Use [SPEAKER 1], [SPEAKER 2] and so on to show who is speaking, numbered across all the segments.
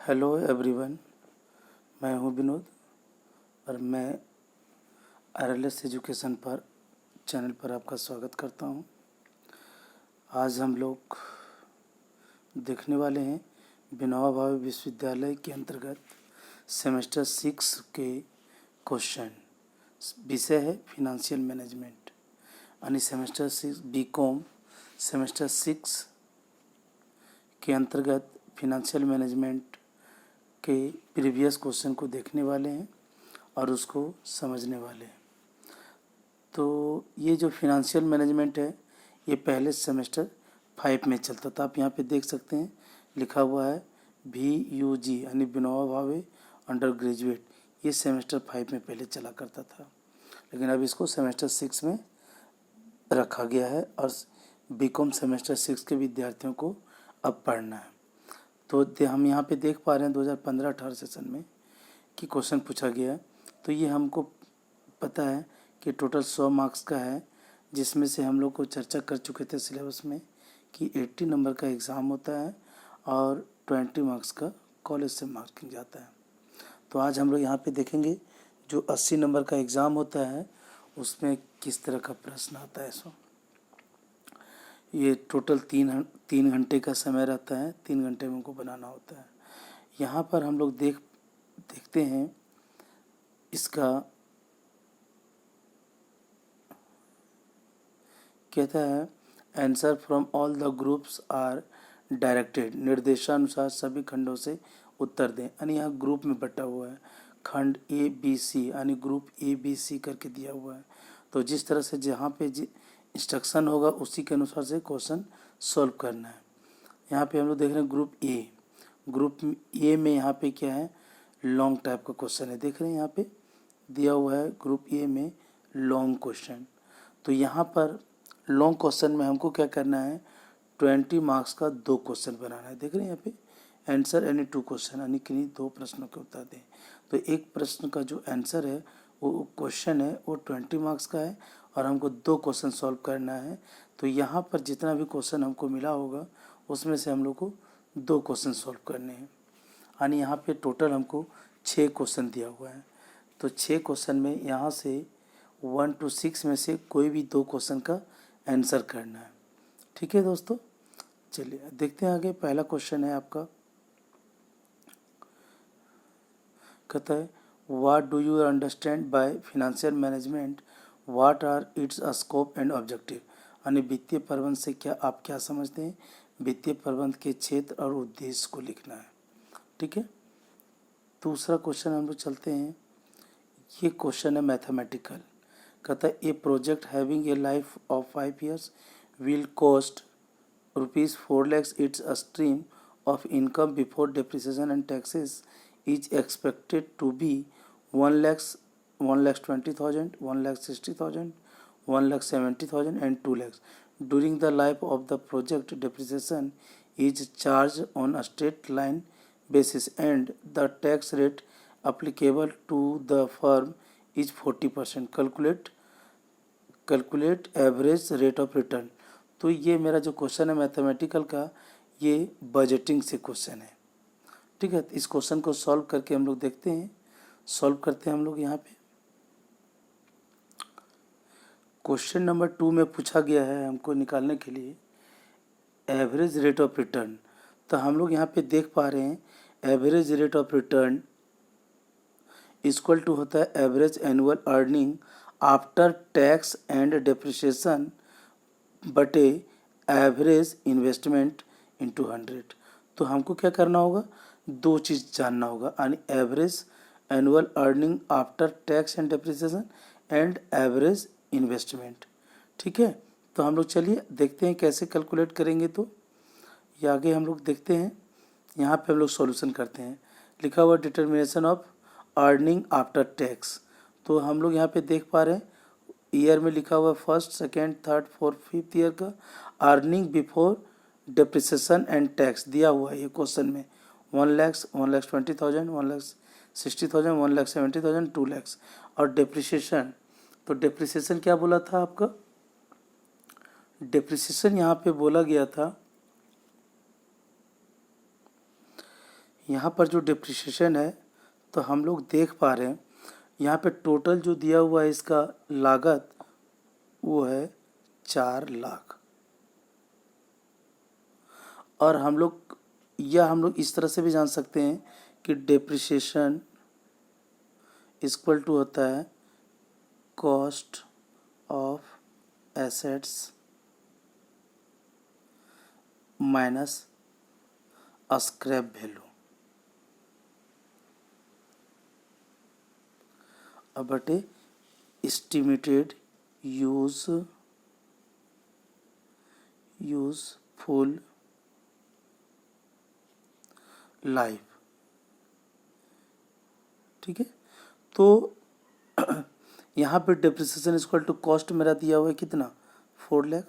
[SPEAKER 1] Hello everyone, मैं हूं विनोद और मैं आरएलएस एजुकेशन पर चैनल पर आपका स्वागत करता हूं। आज हम लोग देखने वाले हैं विनोबा भावे विश्वविद्यालय के अंतर्गत सेमेस्टर 6 के क्वेश्चन। विषय है फिनेंशियल मैनेजमेंट यानी सेमेस्टर 6 बीकॉम सेमेस्टर 6 के अंतर्गत फिनेंशियल मैनेजमेंट के प्रीवियस क्वेश्चन को देखने वाले हैं और उसको समझने वाले हैं। तो ये जो फिनेंशियल मैनेजमेंट है ये पहले सेमेस्टर 5 में चलता था। आप यहाँ पे देख सकते हैं लिखा हुआ है VUG यानी विनोबा भावे अंडर ग्रेजुएट। ये सेमेस्टर 5 में पहले चला करता था, लेकिन अब इसको सेमेस्टर 6 में रखा गया है और बीकॉम सेमेस्टर 6 के विद्यार्थियों को अब पढ़ना है। तो हम यहाँ पे देख पा रहे हैं 2015-18 सेशन में कि क्वेश्चन पूछा गया है। तो ये हमको पता है कि टोटल 100 मार्क्स का है, जिसमें से हम लोग को चर्चा कर चुके थे सिलेबस में कि 80 नंबर का एग्ज़ाम होता है और 20 मार्क्स का कॉलेज से मार्किंग जाता है। तो आज हम लोग यहाँ पे देखेंगे जो 80 नंबर का एग्ज़ाम होता है उसमें किस तरह का प्रश्न आता है। सो ये टोटल तीन घंटे का समय रहता है, 3 घंटे में उनको बनाना होता है। यहाँ पर हम लोग देखते हैं इसका कहता है answer from all the groups are directed. निर्देशानुसार सभी खंडों से उत्तर दें। यानी यहाँ ग्रुप में बटा हुआ है, खंड ABC यानी ग्रुप ABC करके दिया हुआ है। तो जिस तरह से जहाँ पे इंस्ट्रक्शन होगा उसी के अनुसार से क्वेश्चन सॉल्व करना है। यहाँ पे हम लोग देख रहे हैं ग्रुप ए में यहाँ पे क्या है, लॉन्ग टाइप का क्वेश्चन है। देख रहे हैं यहाँ पे दिया हुआ है ग्रुप ए में लॉन्ग क्वेश्चन। तो यहाँ पर लॉन्ग क्वेश्चन में हमको क्या करना है, 20 मार्क्स का 2 क्वेश्चन बनाना है। देख रहे हैं यहाँ पे आंसर एनी 2 क्वेश्चन यानी किन्हीं 2 प्रश्नों के उत्तर दें। तो एक प्रश्न का जो आंसर है वो क्वेश्चन है वो 20 मार्क्स का है और हमको 2 क्वेश्चन सॉल्व करना है। तो यहाँ पर जितना भी क्वेश्चन हमको मिला होगा उसमें से हम लोग को 2 क्वेश्चन सॉल्व करने हैं। यानी यहाँ पे टोटल हमको 6 क्वेश्चन दिया हुआ है। तो 6 क्वेश्चन में यहाँ से 1 to 6 में से कोई भी 2 क्वेश्चन का आंसर करना है। ठीक है दोस्तों, चलिए देखते हैं आगे। पहला क्वेश्चन है आपका, कहता है what do you understand by financial management, what are its scope and objective. यानी वित्तीय प्रबंध से क्या आप क्या समझते हैं, वित्तीय प्रबंध के क्षेत्र और उद्देश्य को लिखना है। ठीक है, दूसरा क्वेश्चन हम लोग चलते हैं। ये क्वेश्चन है मैथमेटिकल। कहता है a project having a life of 5 years will cost ₹4 lakhs। It's a stream of income before depreciation and taxes is expected to be 1 lakhs, 1,20,000, 1,60,000, 1,70,000 and 2 lakhs. During the life of the project, depreciation is charged on a straight line basis and the tax rate applicable to the firm is 40%. Calculate average rate of return. तो ये मेरा जो question है mathematical का, ये budgeting से question है। ठीक है, इस क्वेश्चन को सॉल्व करके हम लोग देखते हैं। सॉल्व करते हैं हम लोग। यहाँ पे क्वेश्चन नंबर 2 में पूछा गया है हमको निकालने के लिए एवरेज रेट ऑफ रिटर्न। तो हम लोग यहाँ पे देख पा रहे हैं average rate of return equal to होता है average annual earning after tax and depreciation बटे एवरेज इन्वेस्टमेंट इंटू 100। तो हमको क्या करना होगा, 2 चीज़ जानना होगा, यानी average annual earning after tax and depreciation and average investment. ठीक है, तो हम लोग चलिए देखते हैं कैसे कैलकुलेट करेंगे। तो ये आगे हम लोग देखते हैं। यहाँ पे हम लोग सॉल्यूशन करते हैं। लिखा हुआ determination of earning after tax. तो हम लोग यहाँ पे देख पा रहे हैं ईयर में लिखा हुआ first, second, third, fourth, 5th year का earning before depreciation and tax दिया हुआ है ये क्वेश्चन में 1 lakhs, 1,20,000, 1,60,000, 1,70,000, 2 lakhs। और डेप्रिसिएशन, तो डेप्रिसिएशन क्या बोला था आपका, डेप्रिसिएशन यहाँ पे बोला गया था यहाँ पर जो डिप्रिसिएशन है तो हम लोग देख पा रहे हैं यहाँ पे टोटल जो दिया हुआ है इसका लागत वो है 4 लाख। और हम लोग इस तरह से भी जान सकते हैं कि डिप्रिसिएशन इक्वल टू होता है cost of assets minus scrap value. अब बटे एस्टिमेटेड यूजफुल लाइफ। ठीक है, तो यहाँ पे डिप्रिसिएशन इक्वल टू कॉस्ट मेरा दिया हुआ है कितना, 4 लाख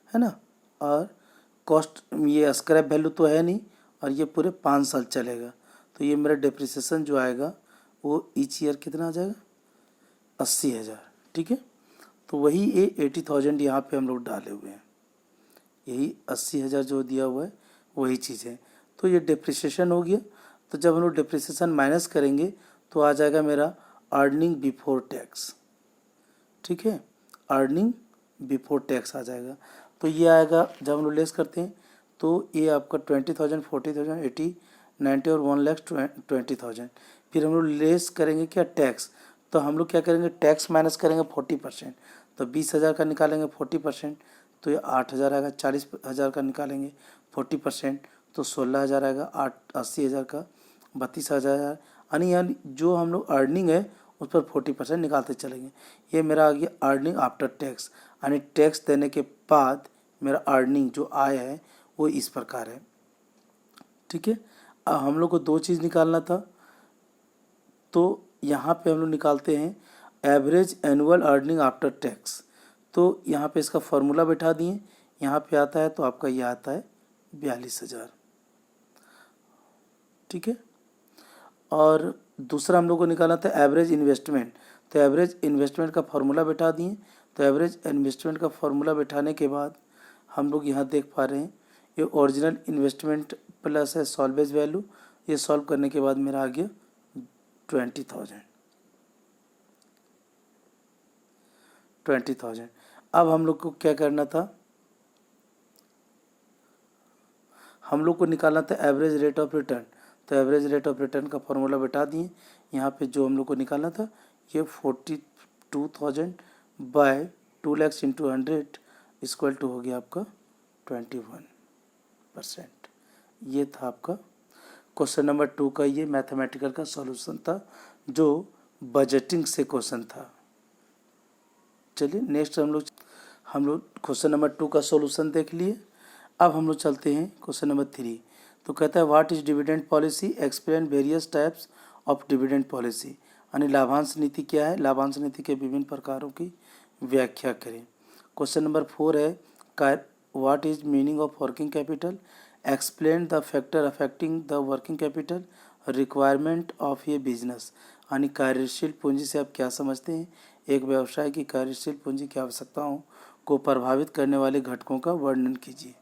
[SPEAKER 1] है ना। और कॉस्ट ये स्क्रैप वैल्यू तो है नहीं और ये पूरे 5 साल चलेगा, तो ये मेरा डिप्रिसिएशन जो आएगा वो ईच ईयर कितना आ जाएगा, 80,000। ठीक है, तो वही ये 80,000 यहाँ पे हम लोग डाले हुए हैं, यही 80,000 जो दिया हुआ है वही चीज़ है। तो ये डिप्रिसिएशन हो गया। तो जब हम लोग डिप्रिसिएशन माइनस करेंगे तो आ जाएगा मेरा अर्निंग बिफोर टैक्स। ठीक है, अर्निंग बिफोर टैक्स आ जाएगा। तो ये आएगा, जब हम लोग लेस करते हैं तो ये आपका 20,000, 40,000, 80, 90 और 1,20,000। फिर हम लोग लेस करेंगे क्या, टैक्स। तो हम लोग क्या करेंगे, टैक्स माइनस करेंगे 40%। तो 20,000 का निकालेंगे 40%, तो ये 8,000 आएगा। 40,000 का निकालेंगे 40% तो 16,000 आएगा। 80,000 का 32,000। यानी जो हम लोग अर्निंग है उस पर 40% निकालते चलेंगे। ये मेरा आ गया अर्निंग आफ्टर टैक्स, यानी टैक्स देने के बाद मेरा अर्निंग जो आय है वो इस प्रकार है। ठीक है, अब हम लोग को 2 चीज़ निकालना था, तो यहाँ पे हम लोग निकालते हैं average annual earning after tax. तो यहाँ पे इसका फॉर्मूला बैठा दिए, यहाँ पे आता है तो आपका ये आता है 42,000। ठीक है, और दूसरा हम लोग को निकालना था एवरेज इन्वेस्टमेंट। तो एवरेज इन्वेस्टमेंट का फॉर्मूला बैठा दिए। तो एवरेज इन्वेस्टमेंट का फॉर्मूला बैठाने के बाद हम लोग यहाँ देख पा रहे हैं ये ओरिजिनल इन्वेस्टमेंट प्लस है सॉल्वेज वैल्यू। ये सॉल्व करने के बाद मेरा आ गया 20,000। अब हम लोग को क्या करना था, हम लोग को निकालना था एवरेज रेट ऑफ रिटर्न। तो एवरेज रेट ऑफ रिटर्न का फॉर्मूला बैठा दिए। यहाँ पे जो हम लोग को निकालना था ये 42,000 by 2 lakh into 100 equal to हो गया आपका 21%। ये था आपका क्वेश्चन नंबर 2 का ये मैथमेटिकल का सॉल्यूशन था जो बजटिंग से क्वेश्चन था। चलिए नेक्स्ट हम लोग क्वेश्चन नंबर 2 का सॉल्यूशन देख लिए। अब हम लोग चलते हैं क्वेश्चन नंबर 3। तो कहता है what is dividend policy, explain various types of dividend policy. यानी लाभांश नीति क्या है, लाभांश नीति के विभिन्न प्रकारों की व्याख्या करें। क्वेश्चन नंबर 4 है what is meaning of working capital, explain the factor affecting the working capital requirement of ये बिजनेस। यानी कार्यशील पूंजी से आप क्या समझते हैं, एक व्यवसाय की कार्यशील पूंजी की आवश्यकताओं को प्रभावित करने वाले घटकों का वर्णन कीजिए।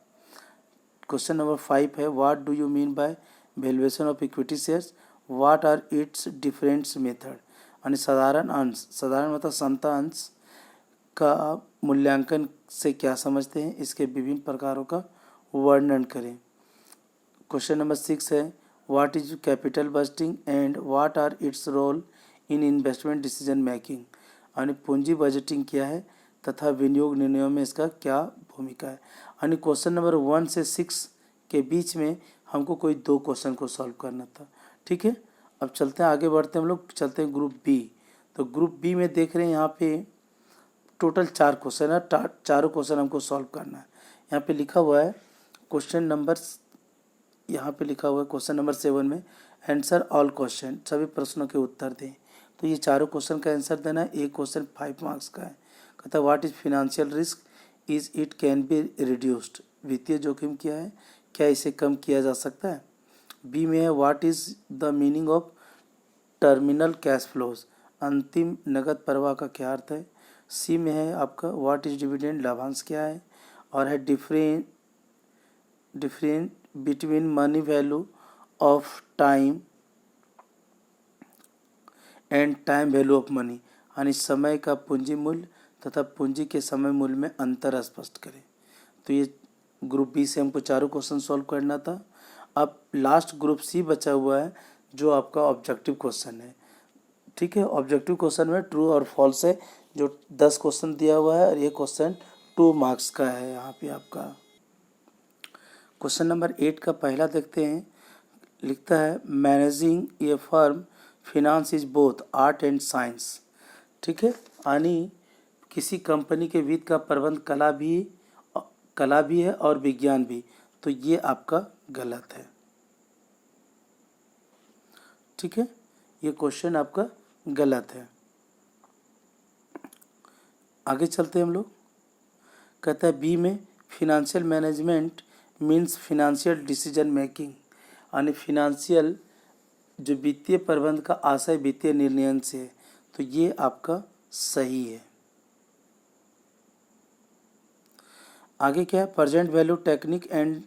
[SPEAKER 1] क्वेश्चन नंबर 5 है what do you mean by valuation of equity shares, what are its different method. यानी साधारण अंश, साधारण मतलब समता अंश का मूल्यांकन से क्या समझते हैं, इसके विभिन्न प्रकारों का वर्णन करें। क्वेश्चन नंबर 6 है what is capital budgeting and what are its role in investment decision making. यानी पूंजी बजटिंग क्या है तथा विनियोग निर्णयों में इसका क्या भूमिका है। यानी क्वेश्चन नंबर 1 से 6 के बीच में हमको कोई 2 क्वेश्चन को सॉल्व करना था। ठीक है, अब चलते हैं आगे बढ़ते हैं, हम लोग चलते हैं ग्रुप बी। तो ग्रुप बी में देख रहे हैं यहाँ पे टोटल 4 क्वेश्चन है, चारों क्वेश्चन हमको सॉल्व करना है। यहाँ पे लिखा हुआ है क्वेश्चन नंबर, यहाँ पे लिखा हुआ है क्वेश्चन नंबर 7 में आंसर ऑल क्वेश्चन, सभी प्रश्नों के उत्तर दें। तो ये चारों क्वेश्चन का आंसर देना है। एक क्वेश्चन 5 मार्क्स का है, कहता है what is financial risk, is it can be reduced. वित्तीय जोखिम क्या है, क्या इसे कम किया जा सकता है। बी में है what is the meaning of terminal cash flows, अंतिम नगद प्रवाह का क्या अर्थ है। सी में है आपका व्हाट इज डिविडेंड, लाभांश क्या है। और है difference between money value of time and time value of money, यानी समय का पूंजी मूल्य तथा पूंजी के समय मूल्य में अंतर स्पष्ट करें। तो ये ग्रुप बी से हमको चारों क्वेश्चन सॉल्व करना था। अब लास्ट ग्रुप सी बचा हुआ है जो आपका ऑब्जेक्टिव क्वेश्चन है। ठीक है, ऑब्जेक्टिव क्वेश्चन में ट्रू और फॉल्स है, जो 10 क्वेश्चन दिया हुआ है और ये क्वेश्चन 2 मार्क्स का है। यहाँ पे आपका क्वेश्चन नंबर 8 का पहला देखते हैं। लिखता है managing A firm finance is both art and science. ठीक है, यानी किसी कंपनी के वित्त का प्रबंध कला भी है और विज्ञान भी। तो ये आपका गलत है। ठीक है, ये क्वेश्चन आपका गलत है। आगे चलते हैं हम लोग। कहता है बी में financial management means financial decision making, यानी फिनेंशियल जो वित्तीय प्रबंध का आशय वित्तीय निर्णय से है। तो ये आपका सही है। आगे क्या है, present value technique and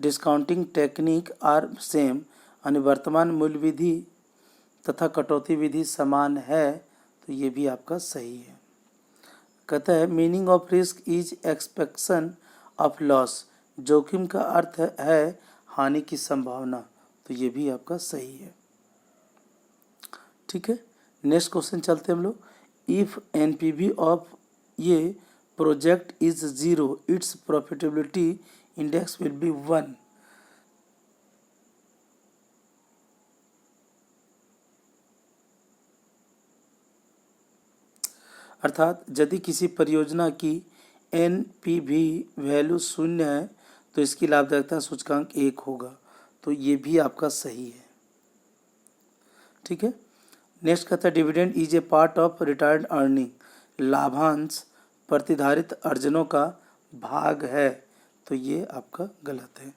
[SPEAKER 1] discounting technique are same, यानी वर्तमान मूल्य विधि तथा कटौती विधि समान है। तो ये भी आपका सही है। कहता है meaning of risk is expectation of loss, जोखिम का अर्थ है हानि की संभावना। तो ये भी आपका सही है। ठीक है, नेक्स्ट क्वेश्चन चलते हैं हम लोग। इफ एनपीवी ऑफ ये project is 0 it's profitability index will be 1। अर्थात यदि किसी परियोजना की एनपीवी वैल्यू 0 है तो इसकी लाभदायकता सूचकांक 1 होगा। तो ये भी आपका सही है। ठीक है, नेक्स्ट कहता है dividend is A part of retired earning, लाभांश प्रतिधारित अर्जनों का भाग है। तो ये आपका गलत है।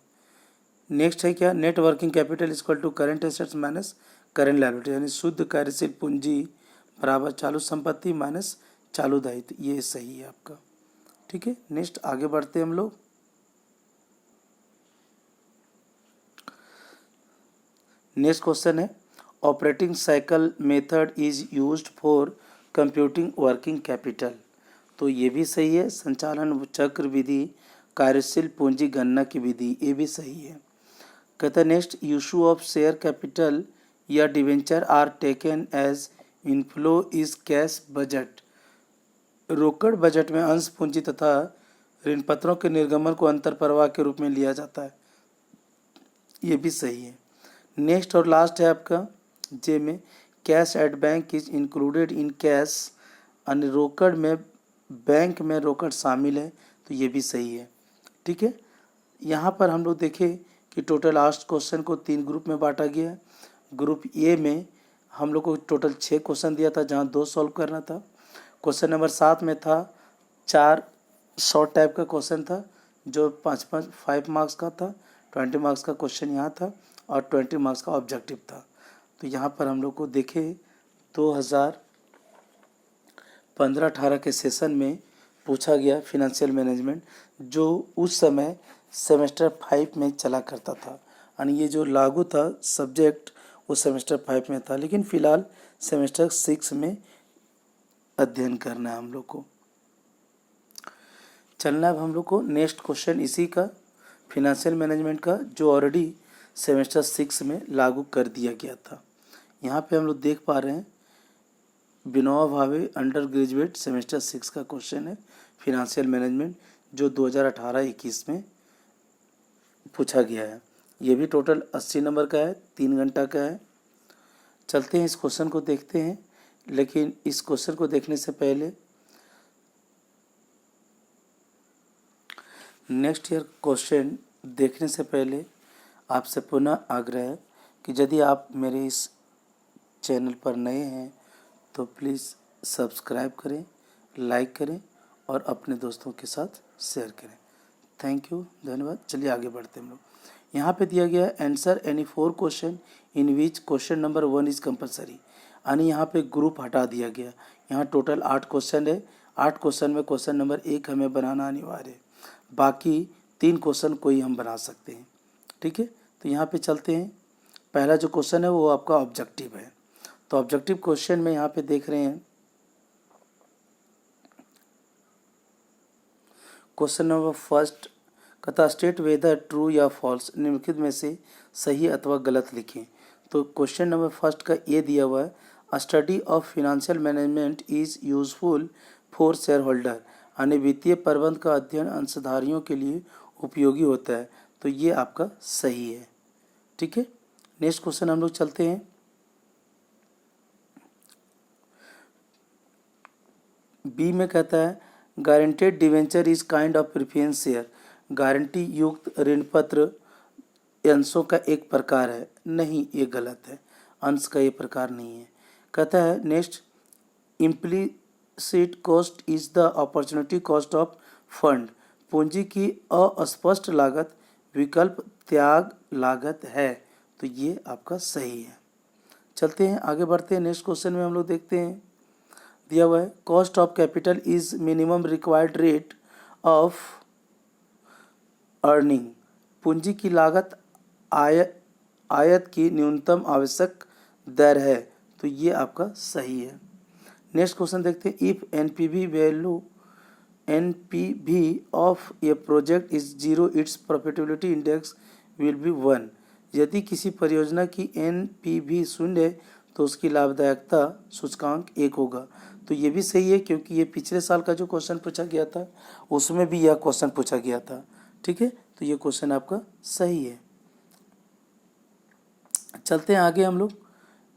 [SPEAKER 1] नेक्स्ट है क्या, net working capital equal to current assets minus current liability, यानी शुद्ध कार्यशील पूंजी बराबर चालू संपत्ति माइनस चालू दायित्व। ये सही है आपका। ठीक है, नेक्स्ट आगे बढ़ते हैं हम लोग। नेक्स्ट क्वेश्चन है operating cycle method is used for computing working capital. तो ये भी सही है। संचालन चक्र विधि कार्यशील पूंजी गणना की विधि, ये भी सही है। कहता है next issue of share capital या debenture are taken as inflow is cash budget, रोकड़ बजट में अंश पूंजी तथा ऋण पत्रों के निर्गमन को अंतर प्रवाह के रूप में लिया जाता है। ये भी सही है। नेक्स्ट और लास्ट है आपका जे में cash at bank is included in cash, अन्य रोकड़ में बैंक में रोकड़ शामिल है। तो ये भी सही है। ठीक है, यहाँ पर हम लोग देखें कि टोटल 8 क्वेश्चन को 3 ग्रुप में बांटा गया है। ग्रुप ए में हम लोग को टोटल 6 क्वेश्चन दिया था जहाँ 2 सॉल्व करना था। क्वेश्चन नंबर 7 में था 4 शॉर्ट टाइप का क्वेश्चन था जो 5 मार्क्स का था। 20 मार्क्स का क्वेश्चन यहाँ था और 20 मार्क्स का ऑब्जेक्टिव था। तो यहाँ पर हम लोग को देखे 2015-18 के सेशन में पूछा गया फिनेंशियल मैनेजमेंट, जो उस समय सेमेस्टर 5 में चला करता था, यानी ये जो लागू था सब्जेक्ट वो सेमेस्टर 5 में था, लेकिन फ़िलहाल सेमेस्टर 6 में अध्ययन करना है हम लोग को। चलना है हम लोग को नेक्स्ट क्वेश्चन इसी का फिनेंशियल मैनेजमेंट का, जो ऑलरेडी सेमेस्टर 6 में लागू कर दिया गया था। यहाँ पे हम लोग देख पा रहे हैं Vinoba Bhave under graduate semester 6 का क्वेश्चन है फिनेंशियल मैनेजमेंट, जो 2018-21 में पूछा गया है। ये भी टोटल 80 नंबर का है, 3 घंटा का है। चलते हैं इस क्वेश्चन को देखते हैं, लेकिन इस क्वेश्चन को देखने से पहले नेक्स्ट ईयर क्वेश्चन देखने से पहले आपसे पुनः आग्रह है कि यदि आप मेरे इस चैनल पर नए हैं तो प्लीज़ सब्सक्राइब करें, लाइक करें और अपने दोस्तों के साथ शेयर करें। थैंक यू, धन्यवाद। चलिए आगे बढ़ते हैं हम लोग। यहाँ पे दिया गया है answer any 4 question in which question number 1 is compulsory, यानी यहाँ पे ग्रुप हटा दिया गया। यहाँ टोटल 8 क्वेश्चन है। 8 क्वेश्चन में क्वेश्चन नंबर 1 हमें बनाना अनिवार्य है, बाकी 3 क्वेश्चन कोई हम बना सकते हैं। ठीक है, तो यहाँ पे चलते हैं। पहला जो क्वेश्चन है वो आपका ऑब्जेक्टिव है। तो ऑब्जेक्टिव क्वेश्चन में यहाँ पे देख रहे हैं, क्वेश्चन नंबर फर्स्ट कहता स्टेट वेदर ट्रू या फॉल्स, निम्नलिखित में से सही अथवा गलत लिखें। तो क्वेश्चन नंबर फर्स्ट का ये दिया हुआ है, अ study of financial management is useful for share holder, यानी वित्तीय प्रबंध का अध्ययन अंशधारियों के लिए उपयोगी होता है। तो ये आपका सही है। ठीक है, नेक्स्ट क्वेश्चन हम लोग चलते हैं। बी में कहता है guaranteed debenture is kind of preference share, guarantee युक्त ऋण पत्र अंशों का एक प्रकार है। नहीं, ये गलत है, अंश का ये प्रकार नहीं है। कहता है next, implicit cost is the opportunity cost of fund, पूंजी की अस्पष्ट लागत विकल्प त्याग लागत है। तो ये आपका सही है। चलते हैं आगे बढ़ते हैं। नेक्स्ट क्वेश्चन में हम लोग देखते हैं, दिया हुआ है cost of capital is minimum required rate of earning, पूंजी की लागत आयत की न्यूनतम आवश्यक दर है। तो ये आपका सही है। नेक्स्ट क्वेश्चन देखते हैं, if NPV of A project is 0 it's profitability index will be 1, यदि किसी परियोजना की एनपीवी 0 है तो उसकी लाभदायकता सूचकांक 1 होगा। तो ये भी सही है, क्योंकि ये पिछले साल का जो क्वेश्चन पूछा गया था उसमें भी यह क्वेश्चन पूछा गया था। ठीक है, तो ये क्वेश्चन आपका सही है। चलते हैं आगे हम लोग।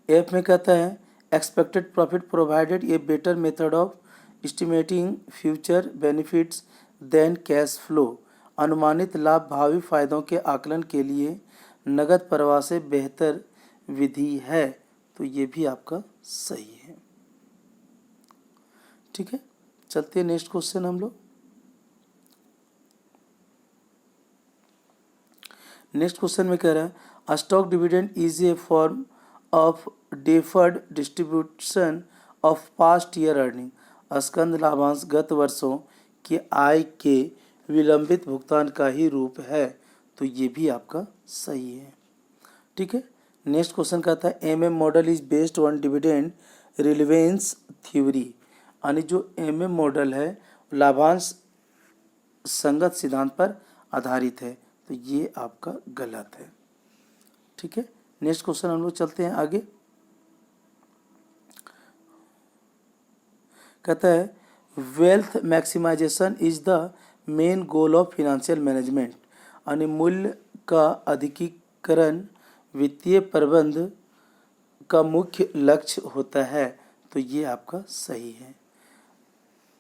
[SPEAKER 1] एफ में कहता है expected profit provided a better method of estimating future benefits than cash flow, अनुमानित लाभ भावी फायदों के आकलन के लिए नगद प्रवाह से बेहतर विधि है। तो ये भी आपका सही है। ठीक है, चलते हैं नेक्स्ट क्वेश्चन हम लोग। नेक्स्ट क्वेश्चन में कह रहा है a stock dividend is a form of deferred distribution of past year earning, स्कंद लाभांश गत वर्षों की आय के विलंबित भुगतान का ही रूप है। तो ये भी आपका सही है। ठीक है, नेक्स्ट क्वेश्चन कहता है MM model is based on dividend relevance theory, यानी जो एमएम मॉडल है लाभांश संगत सिद्धांत पर आधारित है। तो ये आपका गलत है। ठीक है, नेक्स्ट क्वेश्चन हम लोग चलते हैं आगे। कहता है wealth maximisation is the main goal of financial management, यानी मूल्य का अधिकीकरण वित्तीय प्रबंध का मुख्य लक्ष्य होता है। तो ये आपका सही है।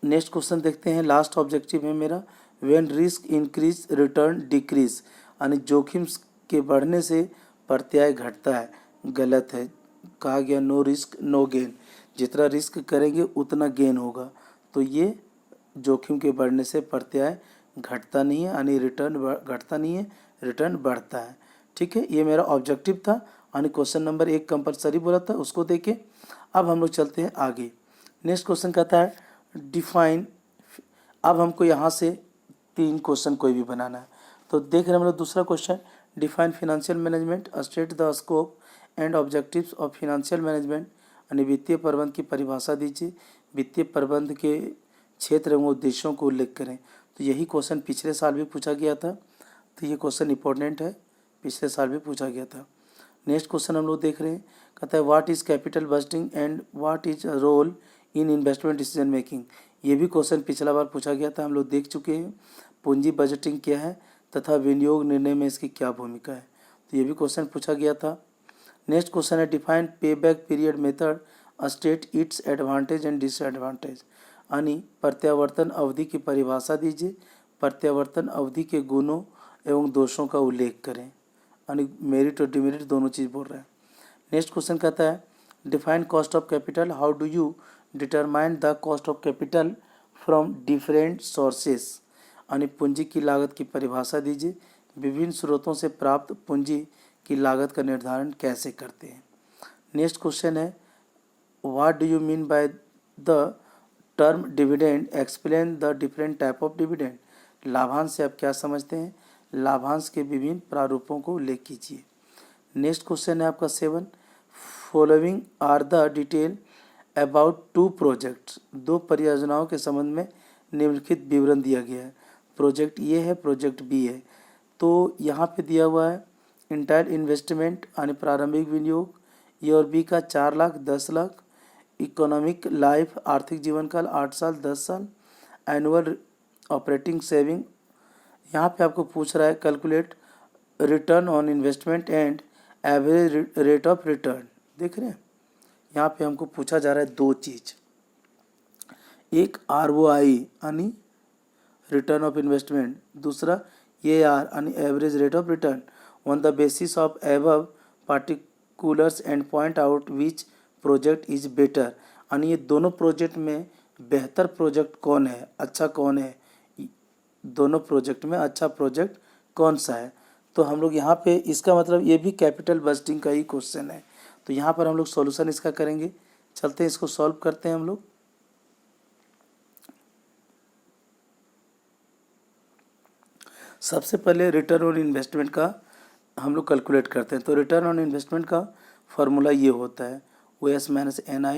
[SPEAKER 1] नेक्स्ट क्वेश्चन देखते हैं, लास्ट ऑब्जेक्टिव है मेरा, when risk increase return decrease, यानी जोखिम के बढ़ने से प्रत्याय घटता है। गलत है, कहा गया नो रिस्क नो गेन, जितना रिस्क करेंगे उतना गेन होगा। तो ये जोखिम के बढ़ने से प्रत्याय घटता नहीं है, यानी रिटर्न घटता नहीं है, रिटर्न बढ़ता है। ठीक है, ये मेरा ऑब्जेक्टिव था, यानी क्वेश्चन नंबर 1 कंपलसरी बोला था, उसको देखें। अब हम लोग चलते हैं आगे। नेक्स्ट क्वेश्चन कहता है डिफाइन, अब हमको यहाँ से 3 क्वेश्चन कोई भी बनाना है। तो देख रहे हैं हम लोग दूसरा question, define financial management, state the scope and objectives of financial management, यानी वित्तीय प्रबंध की परिभाषा दीजिए, वित्तीय प्रबंध के क्षेत्र एवं उद्देश्यों को उल्लेख करें। तो यही क्वेश्चन पिछले साल भी पूछा गया था, तो ये क्वेश्चन इंपॉर्टेंट है, पिछले साल भी पूछा गया था। नेक्स्ट क्वेश्चन हम लोग देख रहे हैं, कहता है what is capital budgeting and what is role in investment decision making. ये भी क्वेश्चन पिछला बार पूछा गया था, हम लोग देख चुके हैं। पूंजी बजटिंग क्या है तथा विनियोग निर्णय में इसकी क्या भूमिका है, तो ये भी क्वेश्चन पूछा गया था। नेक्स्ट क्वेश्चन है डिफाइन पे back period method, state it's advantage and disadvantage, यानी प्रत्यावर्तन अवधि की परिभाषा दीजिए, प्रत्यावर्तन अवधि के गुणों एवं दोषों का उल्लेख करें, यानी मेरिट और डिमेरिट दोनों चीज़ बोल रहा है। नेक्स्ट क्वेश्चन कहता है define cost of capital, how do you determine the cost of capital from different sources, यानी पूंजी की लागत की परिभाषा दीजिए, विभिन्न स्रोतों से प्राप्त पूंजी की लागत का निर्धारण कैसे करते हैं। नेक्स्ट क्वेश्चन है what do you mean by the term dividend, explain the different type of dividend, लाभांश से आप क्या समझते हैं? लाभांश के विभिन्न प्रारूपों को उल्लेख कीजिए। नेक्स्ट क्वेश्चन है आपका 7, following are the detail about 2 projects. 2 परियोजनाओं के संबंध में निम्नलिखित विवरण दिया गया है। प्रोजेक्ट ए है, प्रोजेक्ट बी है। तो यहाँ पे दिया हुआ है इंटायर इन्वेस्टमेंट यानी प्रारंभिक विनियोग ए और बी का 4 लाख 10 लाख, इकोनॉमिक लाइफ आर्थिक जीवन काल 8 साल 10 साल, एनुअल ऑपरेटिंग सेविंग। यहाँ पे आपको पूछ रहा है calculate return on investment and average rate of return. देख रहे हैं यहाँ पे हमको पूछा जा रहा है 2 चीज़, एक ROI यानी रिटर्न ऑफ इन्वेस्टमेंट, दूसरा AR यानी average rate of return. On the basis of above particulars and point out which project is better, यानी ये दोनों प्रोजेक्ट में बेहतर प्रोजेक्ट कौन है, अच्छा कौन है, दोनों प्रोजेक्ट में अच्छा प्रोजेक्ट कौन सा है। तो हम लोग यहाँ पे इसका मतलब ये भी कैपिटल बजटिंग का ही क्वेश्चन है। तो यहाँ पर हम लोग सॉल्यूशन इसका करेंगे। चलते हैं इसको सॉल्व करते हैं हम लोग। सबसे पहले रिटर्न ऑन इन्वेस्टमेंट का हम लोग कैलकुलेट करते हैं। तो रिटर्न ऑन इन्वेस्टमेंट का फॉर्मूला ये होता है OS माइनस NI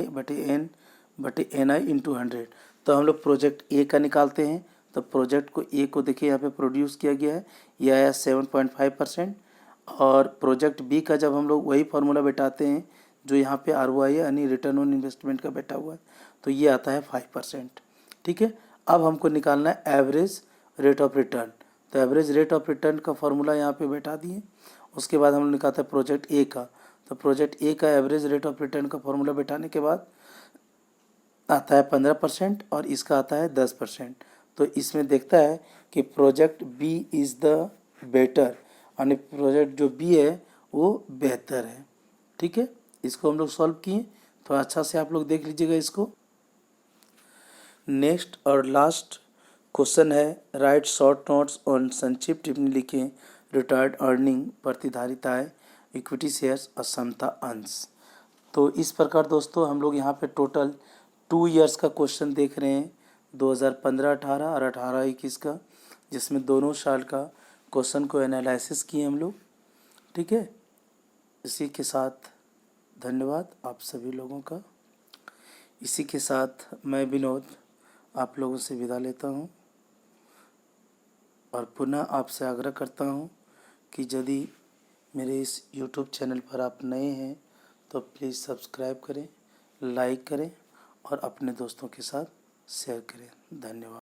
[SPEAKER 1] इंटू 100। तो हम लोग प्रोजेक्ट ए का निकालते हैं। तो प्रोजेक्ट को ए को देखिए यहाँ पे प्रोड्यूस किया गया है, ये आया 7.5%। और प्रोजेक्ट बी का जब हम लोग वही फार्मूला बैठाते हैं जो यहाँ पे ROI है यानी रिटर्न ऑन इन्वेस्टमेंट का बैठा हुआ है, तो ये आता है 5%। ठीक है, अब हमको निकालना है एवरेज रेट ऑफ रिटर्न। तो एवरेज रेट ऑफ रिटर्न का फार्मूला यहाँ पे बैठा दिए। उसके बाद हम लोग निकालते हैं प्रोजेक्ट ए का। तो प्रोजेक्ट ए का एवरेज रेट ऑफ रिटर्न का फार्मूला बैठाने के बाद आता है 15% और इसका आता है 10%। तो इसमें देखता है कि project B is the better, यानी प्रोजेक्ट जो बी है वो बेहतर है। ठीक है, इसको हम लोग सॉल्व किए। तो अच्छा से आप लोग देख लीजिएगा इसको। नेक्स्ट और लास्ट क्वेश्चन है राइट शॉर्ट नोट्स ऑन संक्षिप्त टिप्पणी लिखें रिटायर्ड अर्निंग प्रतिधारिता है इक्विटी शेयर्स असमता अंश। तो इस प्रकार दोस्तों हम लोग यहाँ पे टोटल 2 इयर्स का क्वेश्चन देख रहे हैं, 2015-18 और 18-21 का, जिसमें दोनों साल का क्वेश्चन को एनालिसिस किए हम लोग। ठीक है, इसी के साथ धन्यवाद आप सभी लोगों का। इसी के साथ मैं विनोद आप लोगों से विदा लेता हूँ और पुनः आपसे आग्रह करता हूँ कि यदि मेरे इस YouTube चैनल पर आप नए हैं तो प्लीज़ सब्सक्राइब करें, लाइक करें और अपने दोस्तों के साथ शेयर करें। धन्यवाद।